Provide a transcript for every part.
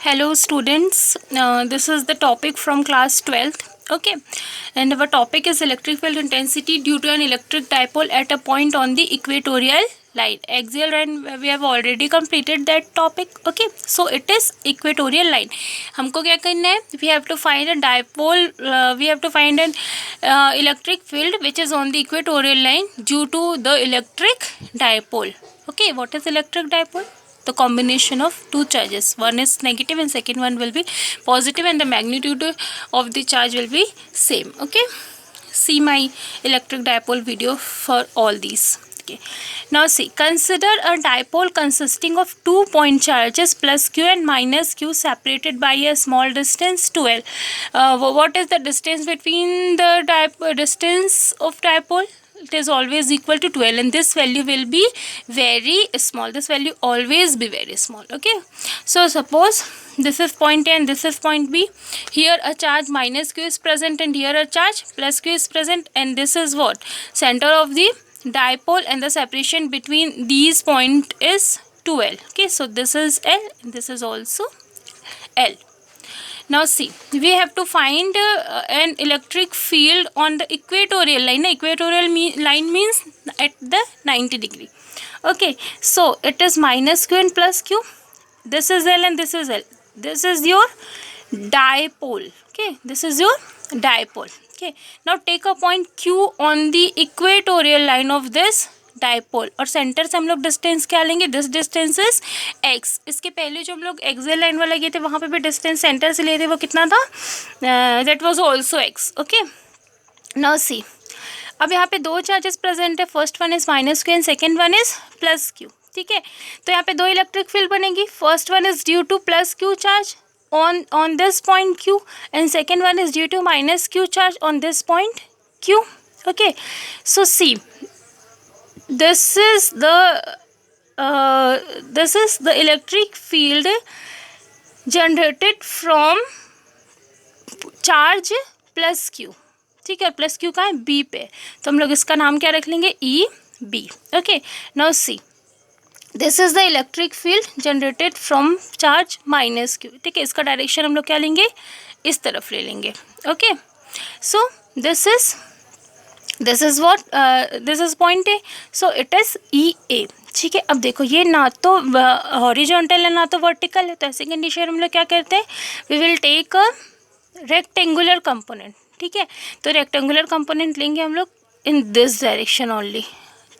Hello students, this is the topic from class 12th. Okay, and our topic is electric field intensity due to an electric dipole at a point on the equatorial line. Axial line we have already completed that topic. Okay, so it is equatorial line. हमको क्या करना है? We have to find a dipole. We have to find an electric field which is on the equatorial line due to the electric dipole. Okay, what is electric dipole? The combination of two charges. One is negative and second one will be positive, and the magnitude of the charge will be same. Okay, see my electric dipole video for all these. Okay, now see, consider a dipole consisting of 2 point charges plus q and minus q separated by a small distance 2l. What is the distance between the distance of dipole? It is always equal to 12, and this value will be very small. This value always be very small. Okay, so suppose this is point A and this is point B. Here a charge minus q is present and here a charge plus q is present, and this is what? Center of the dipole, and the separation between these point is 2l. Okay, so this is L and this is also L. Now see, we have to find an electric field on the equatorial line. Equatorial line means at the 90 degree. Okay, so it is minus q and plus q. This is L and this is L. This is your dipole. Okay, this is your dipole. Okay, now take a point Q on the equatorial line of this dipole, और centre से हम लोग distance क्या लेंगे? This distance is x. इसके पहले जो हम लोग एक्सियल लाइन वाला गए थे वहाँ पे भी डिस्टेंस सेंटर से लिए थे, वो कितना था? That was also x. Okay, now सी, अब यहाँ पे दो चार्जेस प्रेजेंट है. First one is minus Q and second one is plus Q. ठीक है, तो यहाँ पे दो इलेक्ट्रिक फील्ड बनेगी. First one is due two plus Q charge on this point Q, and second one is due to minus Q charge on this point Q. Okay, so see, this is the electric field generated from charge plus Q. ठीक है, plus Q का है B पे, तो हम लोग इसका नाम क्या रख लेंगे? EB. Okay, now see, this is the electric field generated from charge minus Q. ठीक है, इसका डायरेक्शन हम लोग क्या लेंगे? इस तरफ ले लेंगे. Okay, so this is what, this is point A, so it is E A. ठीक है, अब देखो ये ना तो हॉरिजॉन्टल है ना तो वर्टिकल है, तो ऐसे कंडीशन हम लोग क्या करते हैं? We will take a rectangular component. ठीक है, तो रेक्टेंगुलर कंपोनेंट लेंगे हम लोग इन दिस डायरेक्शन ओनली.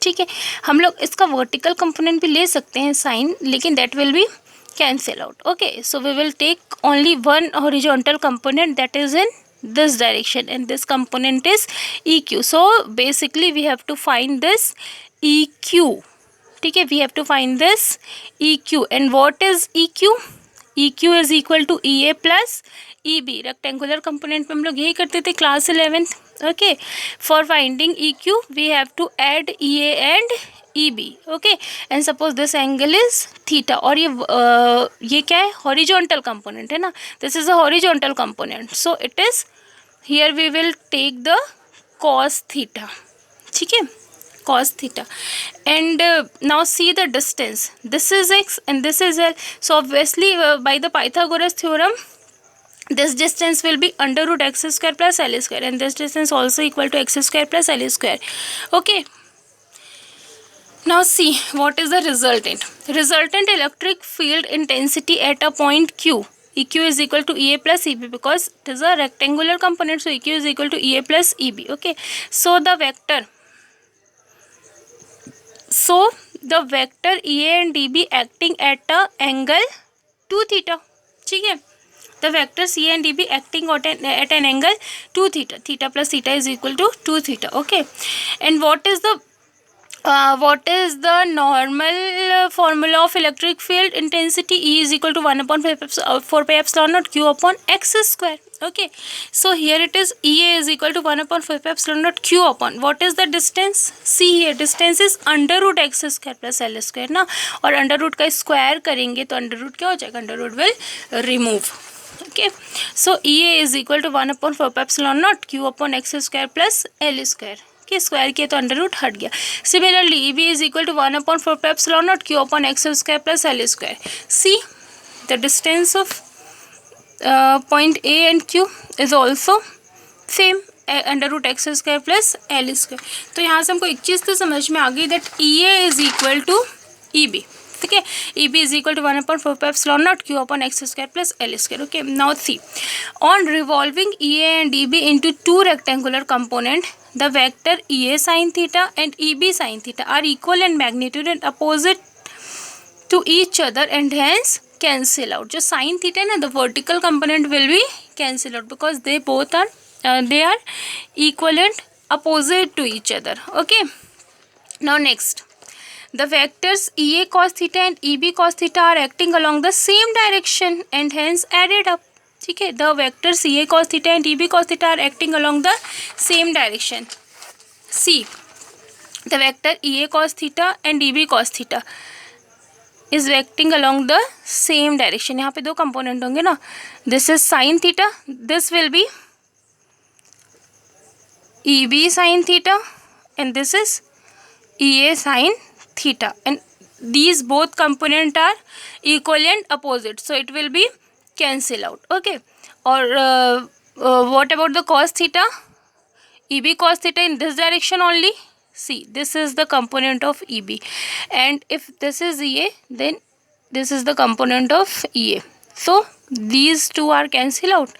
ठीक है, हम लोग इसका वर्टिकल कंपोनेंट भी ले सकते हैं साइन, लेकिन that will be cancel out. Okay, so we will take only one horizontal component that is in this direction, and this component is EQ. So basically we have to find this EQ. ठीक है, we have to find this EQ, and what is EQ? EQ is equal to EA plus EB. Rectangular component में हम लोग यही करते थे class 11th. Okay, for finding EQ we have to add EA and EB. Okay, and suppose this angle is theta, और ये क्या है? हॉरिजॉन्टल कंपोनेंट है ना, this is a horizontal component, so it is here we will take the cos theta. ठीक है, cos theta, and now see the distance. This is x and this is L. So obviously by the Pythagoras theorem, this distance will be under root x square plus L square, and this distance also equal to x square plus L square. Okay, now see what is the resultant. Resultant electric field intensity at a point Q. EQ is equal to EA plus EB, because it is a rectangular component, so EQ is equal to EA plus EB. Okay, so the vector EA and DB acting at a angle 2 theta. ठीक है, the vectors EA and DB acting at an angle 2 theta. Theta plus theta is equal to 2 theta. Okay, and what is the normal formula of electric field intensity? E is equal to 1 upon 4 pi epsilon naught Q upon x square. Okay, so here it is EA is equal to 1 upon 4 pi epsilon naught Q upon, what is the distance? See here, distance is under root x square plus L square ना, और under root का square करेंगे तो under root क्या हो जाएगा? Under root will remove. Okay, so EA is equal to 1 upon 4 pi epsilon naught Q upon x square plus L square. के square किया तो अंडर रूट हट गया. Similarly EB is equal to 1/4 pi epsilon naught Q upon x square plus L square. See the distance of point A and Q is also same under root X square plus L square. तो यहाँ से हमको एक चीज़ तो समझ में आ गई that E A is equal to E B. ठीक है, E B is equal to 1/4π0 Q upon x square plus L square. Okay, now see on revolving E A and E B into two rectangular component the vector EA sin theta and EB sin theta are equal in magnitude and opposite to each other and hence cancel out. जो sin theta है ना, the vertical component will be cancel out because they both are they are equal and opposite to each other. Okay, now next, the vectors EA cos theta and EB cos theta are acting along the same direction and hence added up. ठीक है, the vector C A cos theta and D B cos theta are acting along the same direction. See the vector E A cos theta and D B cos theta is acting along the same direction. यहाँ पे दो component होंगे ना, this is sine theta, this will be E B sine theta and this is E A sine theta and these both component are equal and opposite, so it will be cancel out. Okay, or what about the cos theta? EB cos theta in this direction only. See, this is the component of EB, and if this is EA, then this is the component of EA. So these two are cancel out,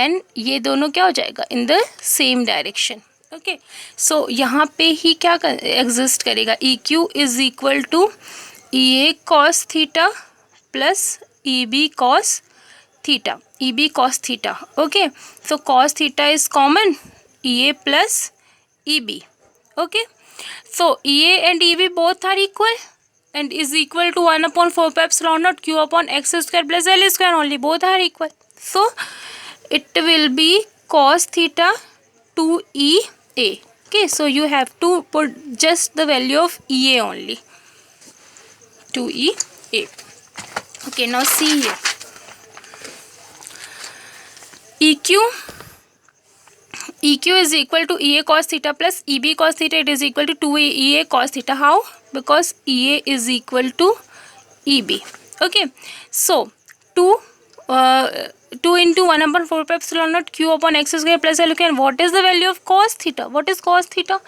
and ये दोनों क्या हो जाएगा in the same direction. Okay, so यहाँ पे ही क्या exist करेगा, EQ is equal to EA cos theta plus EB cos theta, EB cos theta. Okay, so cos theta is common, EA plus EB. Okay, so EA and EB both are equal and is equal to 1/4π0 Q upon x square plus L square only. Both are equal, so it will be cos theta 2EA. Okay, so you have to put just the value of EA only, 2EA. Okay, now see here, EQ is equal to EA cos theta plus EB cos theta. It is equal to 2EA cos theta. How? Because EA is equal to EB. Okay, so 2 into 1/4π0 Q upon x square plus L. And what is the value of cos theta? What is cos theta?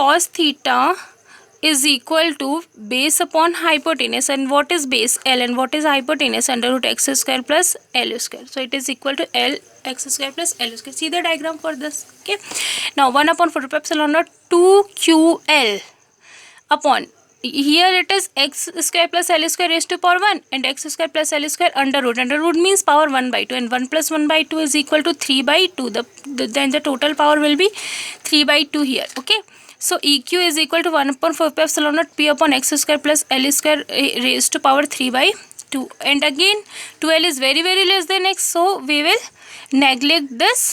Cos theta is equal to base upon hypotenuse, and what is base? L, and what is hypotenuse? Under root x square plus L square. So it is equal to L x square plus L square. See the diagram for this. Okay, now 1/4π0 2QL upon, here it is x square plus L square raised to power 1 and x square plus L square under root. Under root means power 1/2, and 1 plus 1/2 is equal to 3/2. Then the total power will be 3/2 here. Okay, so EQ is equal to 1/4π0 P upon x square plus L square raised to power 3/2. And again 2L is very less than x, so we will neglect this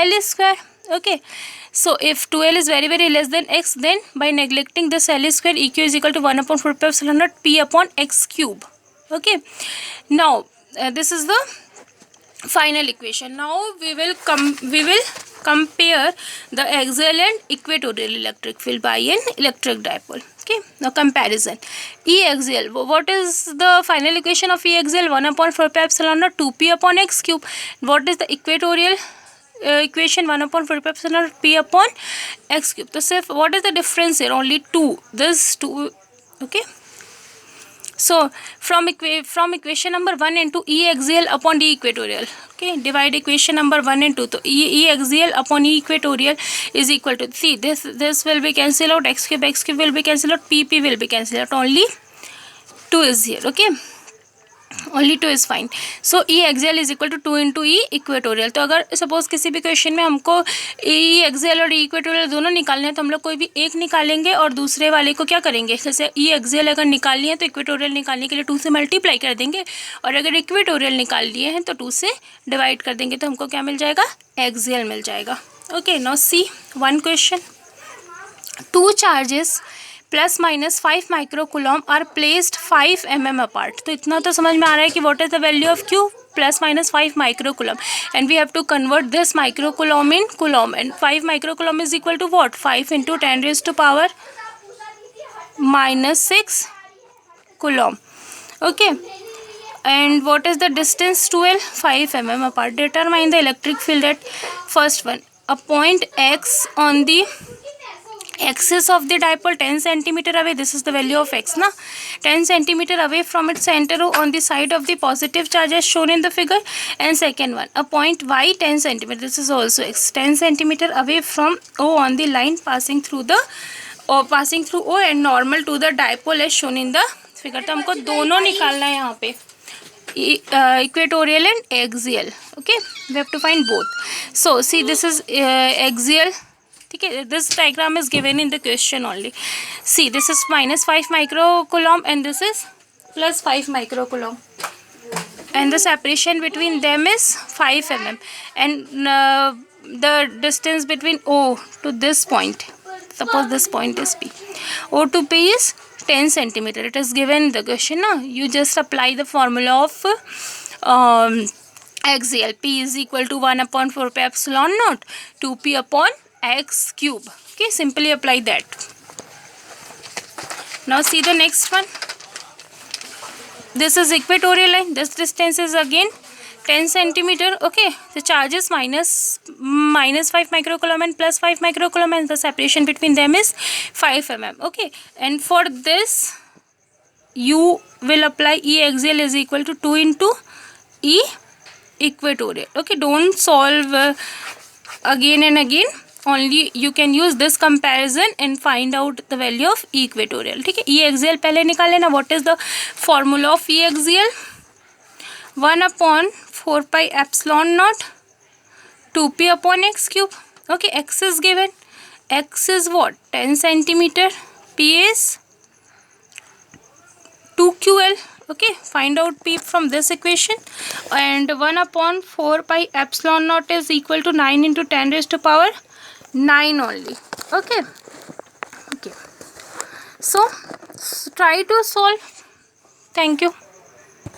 L square. Okay, so if 2L is very less than x, then by neglecting this L square, EQ is equal to 1/4π0 P upon x cube. Okay, now this is the final equation. Now we will compare the axial and equatorial electric field by an electric dipole. Okay, now comparison. E axial, what is the final equation of E axial? 1/4π0 2P upon x cube. What is the equatorial equation? 1/4π0 P upon x cube. So say what is the difference here? Only 2. This 2. Okay, so from equation number 1 into E axial upon E equatorial. Okay, divide equation number 1 and 2. So E axial upon E equatorial is equal to, see, this will be cancelled out, x cube will be cancelled out, P will be cancelled out, only 2 is here. Okay, only 2 is fine. So E axial is equal to 2 into E equatorial. तो अगर suppose किसी भी question में हमको E axial और E equatorial दोनों निकालने हैं, तो हम लोग कोई भी एक निकालेंगे और दूसरे वाले को क्या करेंगे, जैसे E axial अगर निकालनी है तो इक्वेटोरियल निकालने के लिए 2 से मल्टीप्लाई कर देंगे, और अगर इक्वेटोरियल निकाल लिए हैं तो 2 से डिवाइड कर देंगे, तो हमको क्या मिल जाएगा, एक्सियल मिल जाएगा. Okay, now see one question. 2 charges plus minus 5 microcoulomb are placed 5 mm apart. तो इतना तो समझ में आ रहा है कि what is the value of Q, plus minus 5 microcoulomb, and we have to convert this microcoulomb in coulomb, and 5 microcoulomb is equal to what, 5 into 10⁻⁻⁻⁶ coulomb. Okay, and what is the distance 12? 5 mm apart. Determine the electric field at first one. A point X on the axis of the dipole 10 centimeter away. This is the value of X na, 10 centimeter away from its center on the side of the positive charge as shown in the figure. And second one, a point Y 10 centimeter, this is also X, 10 centimeter away from O on the line passing through O and normal to the dipole as shown in the figure. तो हमको दोनों निकालना है यहाँ पे, equatorial and axial. Okay, we have to find both. So see, this is axial. Okay, this diagram is given in the question only. See, this is -5 microcoulomb and this is +5 microcoulomb, and the separation between them is 5 mm, and the distance between O to this point, suppose this point is P, O to P is 10 centimeter. It is given in the question na? You just apply the formula of axial. P is equal to 1/4 pi epsilon naught 2p upon x cube. Okay, simply apply that. Now see the next one. This is equatorial line. This distance is again 10 centimeter. Okay, the charge is -5 microcoulomb and +5 microcoulomb, and the separation between them is 5 mm. Okay, and for this you will apply E axial is equal to 2 into E equatorial. Okay, don't solve again and again. Only you can use this comparison and find out the value of E equatorial. ठीक है, E axial पहले निकाल लेना. What is the formula of E axial? 1/4 pi epsilon naught 2p upon x cube. Okay, x is given. X is what? 10 centimeter. P is 2ql. Okay, find out P from this equation. And 1/4 pi epsilon naught is equal to 9 into 10 raised to power 9 only. Okay, so try to solve. Thank you.